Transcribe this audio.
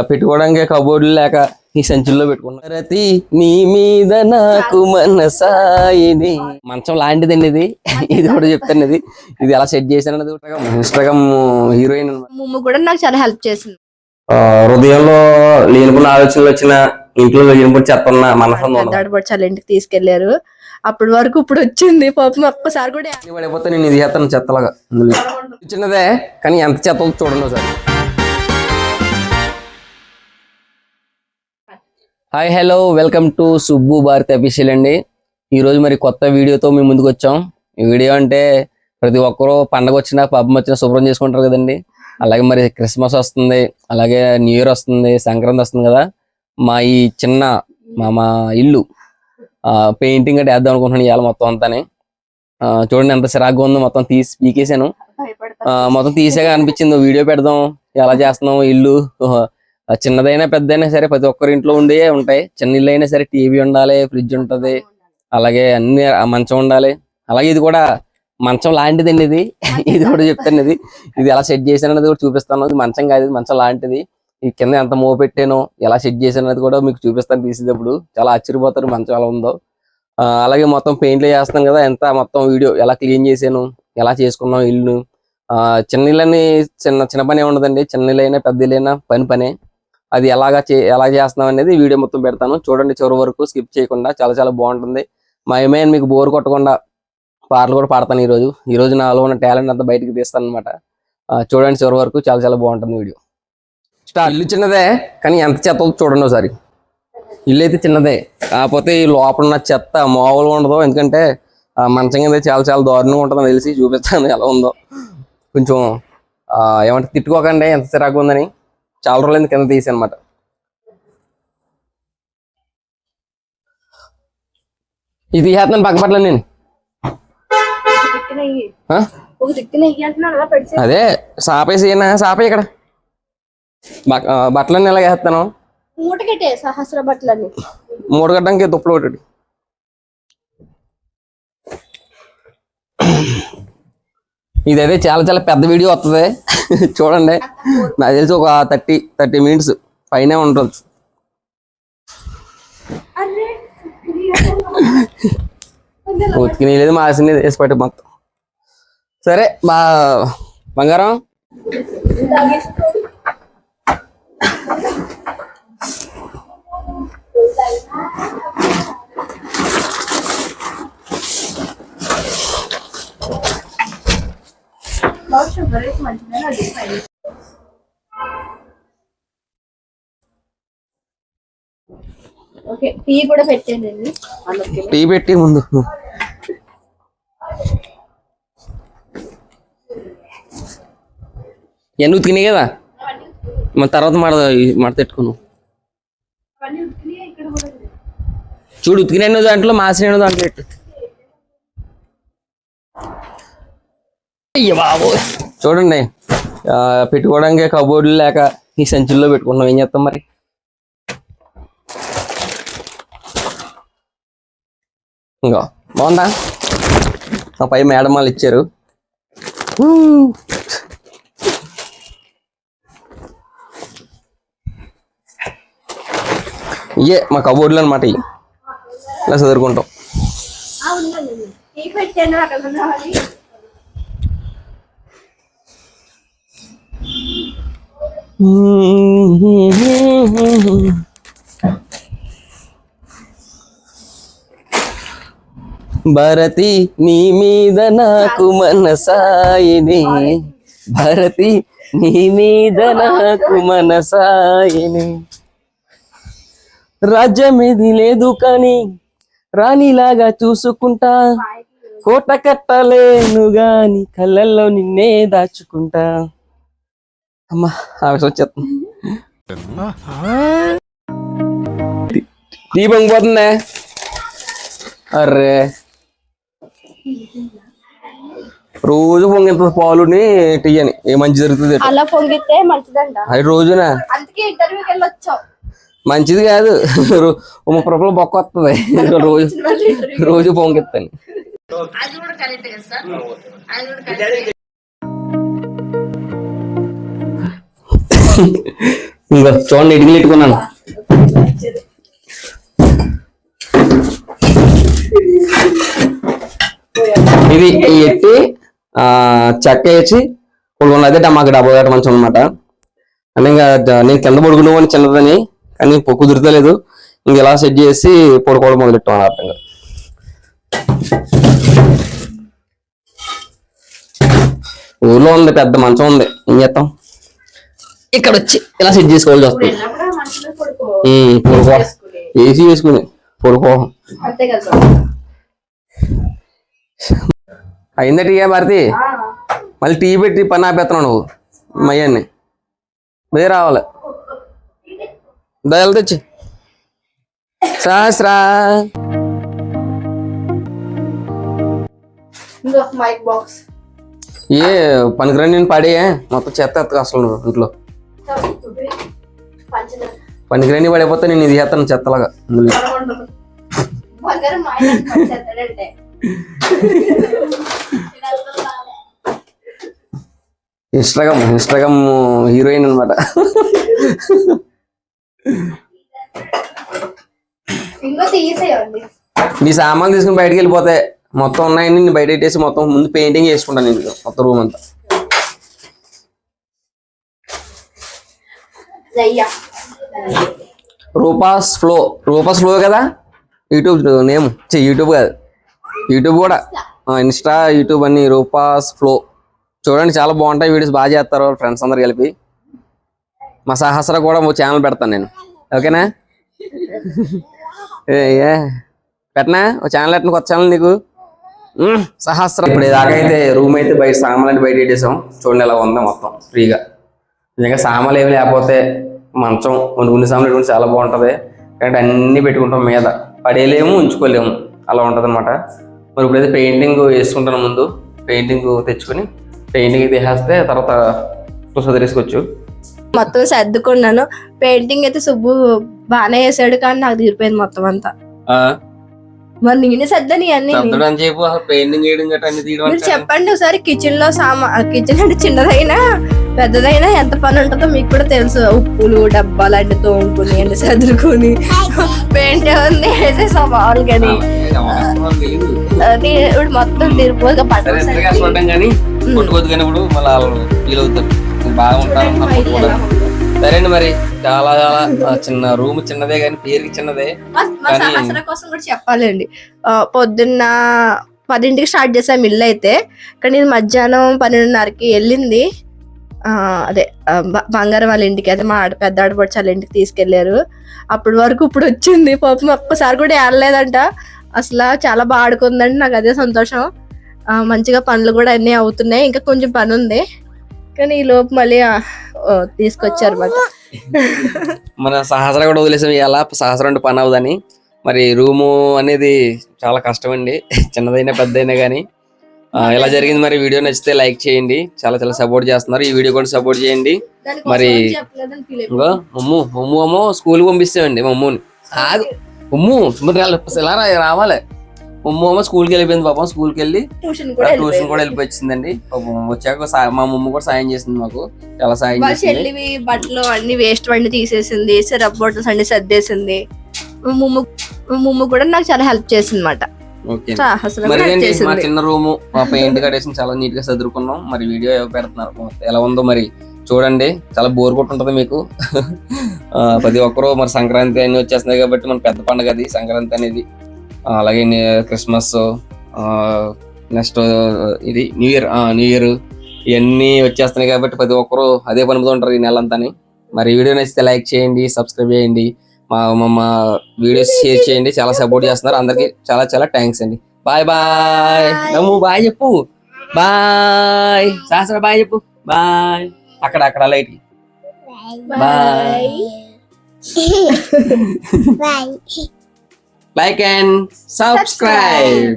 పెట్టుకోవడానికి కబోర్డులు లేక ఈ సంచుల్లో పెట్టుకున్నాను. రతి నీ మీద నాకు మనసాయిని మంచం లాంటిదండి ఇది. ఇది కూడా చెప్తాను, ఇది ఎలా సెట్ చేశాను అన్నది. ఇన్స్టాగ్రామ్ హీరోయిన్ ముమ్ము కూడా నాకు చాలా హెల్ప్ చేసింది. హృదయంలో లేనిపోయిన ఆలోచనలు వచ్చిన, ఇంట్లో లేనిపోయి చెత్తన్న మనసు చాలా ఇంటికి తీసుకెళ్లారు. అప్పటి వరకు ఇప్పుడు వచ్చింది పాపం. ఒక్కసారి కూడా పడిపోతే నేను ఇది చేస్తాను చెత్తలాగా. చిన్నదే కానీ ఎంత చెత్త చూడండి sir. Hi hello welcome to Subbu Bharathi official అండి. ఈరోజు మరి కొత్త వీడియోతో మేము ముందుకు వచ్చాం. ఈ వీడియో అంటే ప్రతి ఒక్కరూ పండగ వచ్చినా పబ్బం వచ్చినా శుభ్రం చేసుకుంటారు కదండి. అలాగే మరి క్రిస్మస్ వస్తుంది, అలాగే న్యూ ఇయర్ వస్తుంది, సంక్రాంతి వస్తుంది కదా. మా ఈ చిన్న మా ఇల్లు పెయింటింగ్ అంటే వేద్దాం అనుకుంటున్నాను ఇవాళ మొత్తం అంతానే. చూడండి ఎంత చిరాగ్గా ఉందో. మొత్తం పీకేసాను. మొత్తం తీసాగా అనిపించింది వీడియో పెడదాం, ఎలా చేస్తున్నాం. ఇల్లు చిన్నదైనా పెద్దైనా సరే ప్రతి ఒక్కరి ఇంట్లో ఉండే ఉంటాయి. చిన్న ఇల్లు అయినా సరే టీవీ ఉండాలి, ఫ్రిడ్జ్ ఉంటది, అలాగే అన్ని మంచం ఉండాలి. అలాగే ఇది కూడా మంచం లాంటిదండి ఇది. ఇది కూడా చెప్తాను, ఇది ఎలా సెట్ చేశాను అనేది కూడా చూపిస్తాను. ఇది మంచం కాదు, ఇది మంచం లాంటిది. ఈ కింద ఎంత మో పెట్టానో, ఎలా సెట్ చేశాను అనేది కూడా మీకు చూపిస్తాను తీసేటప్పుడు. చాలా ఆశ్చర్యపోతారు మంచం ఎలా ఉందో. అలాగే మొత్తం పెయింట్లు చేస్తాం కదా, ఎంత మొత్తం వీడియో ఎలా క్లీన్ చేశాను, ఎలా చేసుకున్నాం ఇల్లు. చిన్న ఇల్లని చిన్న పని ఉండదండి. చిన్న ఇల్లు అయినా పెద్ద ఇల్లు అయినా పనే. అది ఎలా చేస్తున్నాం అనేది వీడియో మొత్తం పెడతాను. చూడండి చివరి వరకు స్కిప్ చేయకుండా. చాలా బాగుంటుంది. మా ఏమైనా మీకు బోర్ కొట్టకుండా పాటలు కూడా పాడతాను ఈరోజు నాలో ఉన్న టాలెంట్ అంతా బయటకు తీస్తాను అనమాట. చూడండి చివరి వరకు. చాలా బాగుంటుంది వీడియో. ఇల్లు చిన్నదే కానీ ఎంత చెత్త చూడండి ఒకసారి. ఇల్లు అయితే చిన్నదే, కాకపోతే ఈ లోపల ఉన్న చెత్త మామూలుగా ఉండదు. ఎందుకంటే మంచం కింద చాలా దారుణంగా ఉంటుందని తెలిసి చూపిస్తాను ఎలా ఉందో. కొంచెం ఏమంటే తిట్టుకోకండి ఎంత చిరాకు ఉందని. చాలా రోజులైంది కింద తీసి అనమాట. ఇది తీసేస్తాను పక్క పట్ల నేను. అదే సాపేసి సాపే ఇక్కడ బట్టలన్నీ ఎలా వేస్తాను. మూట కట్టడానికి దుప్పలు ఒకటి. ఇదైతే చాలా పెద్ద వీడియో వస్తుంది చూడండి. నాకు తెలిసి ఒక 30 మినిట్స్ పైనే ఉంటుంది. ఉతికిన లేదు, మాసినది వేసి పట్టి మొత్తం. సరే బంగారం టీ కూడా పెట్టానండి. టీ పెట్టి ముందు ఎన్ని ఉతికినాయి కదా, మన తర్వాత మడతెట్టుకును. చూడు ఉతికిన దాంట్లో మాసిన దాంట్లో పెట్టు. బాబు చూడండి, పెట్టుకోవడానికి కబోర్డులు లేక ఈ సంచుల్లో పెట్టుకున్నాం. ఏం చేస్తాం మరి. ఇంకా బాగుందా. మా పై మేడం వాళ్ళు ఇచ్చారు. ఇయే మా కబోర్డులు అనమాట. ఇలా చదువుకుంటాం. భారతి నీ మీద నాకు మనసాయిని, భారతి నీ మీద నాకు మనసాయిని. రాజ్యమేది లేదు కానీ రాణిలాగా చూసుకుంటా, కోట కట్టలేను గాని కళ్ళల్లో నిన్నే దాచుకుంటా. అమ్మా ఆవేశం వచ్చేస్తుంది. దీపం పోతుందే. అర్రే రోజు పొంగిత పాలుని టీయని ఏ మంచి జరుగుతుంది. అలా పొంగితే మంచిదంట. అది రోజునా మంచిది కాదు. 30 రూపాయలు బొక్క వస్తుంది. రోజు పొంగిస్తాను. ఇంకో చూడండి ఇటుకలు ఇట్టుకున్నాను. ఇది ఎట్టి చెక్క వేసి పడుకున్నా. అదే మాకు 70 మంచం అనమాట. అని ఇంకా నేను కింద పడుకున్నామని చిన్నదని, కానీ కుదురుతలేదు. ఇంక ఇలా సెట్ చేసి పడుకోవడం మొదలెట్టాం అర్థంగా. ఊర్లో ఉంది పెద్ద మంచం ఉంది, ఏం చేస్తాం, ఇక్కడ వచ్చి ఇలా సెట్ చేసుకోవాల్సి వస్తుంది. పడుకో ఏసీ వేసుకుని పడుకో. అయిందా టీ భారతి? మళ్ళీ టీ పెట్టి పని ఆపేస్తున్నావు నువ్వు. మయ్యాన్ని మీదే రావాలి. దయలు తెచ్చి సహస్రా ఏ పనికిరాని నేను పాడే మొత్తం చెత్త ఎత్తగా అసలు నువ్వు ఇంట్లో పనికిరాని పడిపోతే నేను ఇది చేస్తాను చెత్తలాగా. ఇన్స్టాగ్రామ్ హీరోయిన్ అనమాట. నీ సామాన్లు తీసుకుని బయటకు వెళ్ళిపోతే మొత్తం ఉన్నాయని నేను బయట పెట్టేసి మొత్తం ముందు పెయింటింగ్ వేసుకుంటాను నేను మొత్తం రూమ్ అంతా. రూపాస్ ఫ్లో కదా యూట్యూబ్ నేమ్. యూట్యూబ్ కాదు, యూట్యూబ్ కూడా ఇన్స్టా యూట్యూబ్ అన్ని రూపాస్ ఫ్లో. చూడండి చాలా బాగుంటాయి వీడియోస్, బాగా చేస్తారు ఫ్రెండ్స్ అందరు కలిపి. మా సహస్ర కూడా ఛానల్ పెడతాను నేను, ఓకేనా? పెట్టనా ఓ ఛానల్? పెట్టిన కొత్త ఛానల్ నీకు సహస్ర. ఇప్పుడు దాకైతే రూమ్ అయితే బయట సామాన్లు బయట పెట్టేసాం. చూడండి ఎలా ఉందా మొత్తం ఫ్రీగా. నిజంగా సామాన్లు ఏమి లేకపోతే మంచం కొన్ని సామాన్లు పెట్టుకుంటే చాలా బాగుంటుంది. కానీ అన్ని పెట్టుకుంటాం మీద, పడేయలేము ఉంచుకోలేము, అలా ఉంటుంది అనమాట. మరి ఇప్పుడైతే పెయింటింగ్ వేసుకుంటాను. ముందు పెయింటింగ్ తెచ్చుకొని పెయింటింగ్ తీసేస్తే తర్వాత పుస్తకం తీసుకోవచ్చు. మొత్తం సర్దుకున్నాను. పెయింటింగ్ అయితే సుబ్బు బాగానే వేసాడు, కానీ నాకు తీరిపోయింది మొత్తం అంతా. మరి నేనే సర్దని అన్ని. మీరు చెప్పండి ఒకసారి, కిచెన్ లో కిచెన్ అంటే చిన్నదైనా పెద్దదైనా ఎంత పని ఉంటుందో మీకు కూడా తెలుసు. ఉప్పులు డబ్బాలు అన్ని తోముకుని అన్ని సర్దుకుని పెయింట్ ఉంది వేసేసాం మామూలుగాని. ఇప్పుడు మొత్తం తీరిపోగా సరే అండి. మరి చాలా చాలా చిన్న రూమ్, చిన్నదే కానీ పేరుకి చిన్నదే. సహస్ర కోసం కూడా చెప్పాలండి. పొద్దున్న 10ంటికి స్టార్ట్ చేసాం ఇల్లు అయితే, కానీ ఇది మధ్యాహ్నం 12:30కి వెళ్ళింది. అదే బంగారం వాళ్ళ ఇంటికి, అయితే మా పెద్ద ఆడపడుచు వాళ్ళ ఇంటికి తీసుకెళ్లారు. అప్పటి వరకు ఇప్పుడు వచ్చింది. పాపం ఒక్కసారి కూడా ఏడలేదంట. అసలు చాలా బాగా ఆడుకుందండి. నాకు అదే సంతోషం. మంచిగా పనులు కూడా అన్నీ అవుతున్నాయి. ఇంకా కొంచెం పని ఉంది, కానీ ఈ లోపు మళ్ళీ తీసుకొచ్చారు మాట. మన సహస్ర కూడా వదిలేసాం ఇలా, సహస్ర అంటే పని అవుదని. మరి రూము అనేది చాలా కష్టం అండి, చిన్నదైనా పెద్దదైనా కానీ. ఇలా జరిగింది. మరి వీడియో నచ్చితే లైక్ చేయండి, చాలా చాలా సపోర్ట్ చేస్తున్నారు. ఈ వీడియో కూడా సపోర్ట్ చేయండి. మరి ఇంకో మమ్ము స్కూల్ పంపిస్తామండి. మమ్మూని ఉమ్ము ఇలా రావాలి. మమ్మ స్కూల్కి వెళ్ళిపోయింది పాపం. స్కూల్కి వెళ్ళి ట్యూషన్ కూడా వెళ్ళిపోయిందండి పాపం. వచ్చాక మా మమ్మ కూడా సాయం చేసింది మాకు, చాలా సాయం చేసింది. బట్టలు అన్ని వేస్ట్ అన్ని తీసేసింది, సిరప్ బాటిల్స్ అన్ని సర్దేసింది. మమ్మ కూడా నాకు చాలా హెల్ప్ చేసింది అన్నమాట. మా చిన్న రూము మా పెయింట్ కట్టేసి చాలా నీట్ గా చదువుకున్నాం. మరి వీడియో పెడుతున్నారు ఎలా ఉందో మరి చూడండి. చాలా బోర్ కొట్టుంటది మీకు. ప్రతి ఒక్కరు మరి సంక్రాంతి అన్ని వచ్చేస్తున్నాయి కాబట్టి మన పెద్ద పండుగ అది సంక్రాంతి అనేది. అలాగే క్రిస్మస్, నెక్స్ట్ ఇది న్యూ ఇయర్ ఇవన్నీ వచ్చేస్తున్నాయి కాబట్టి ప్రతి ఒక్కరు అదే పని మీద ఉంటారు ఈ నెలంతా. మరి వీడియో నచ్చితే లైక్ చేయండి, సబ్స్క్రైబ్ చేయండి, మా వీడియోస్ షేర్ చేయండి. చాలా సపోర్ట్ చేస్తున్నారు అందరికి, చాలా చాలా థ్యాంక్స్ అండి. Bye bye. నమ్ము బాయ్ చెప్పు. బాయ్ శాస్త్ర బాయ్ చెప్పు. బాయ్. అక్కడ light bye. Like and subscribe.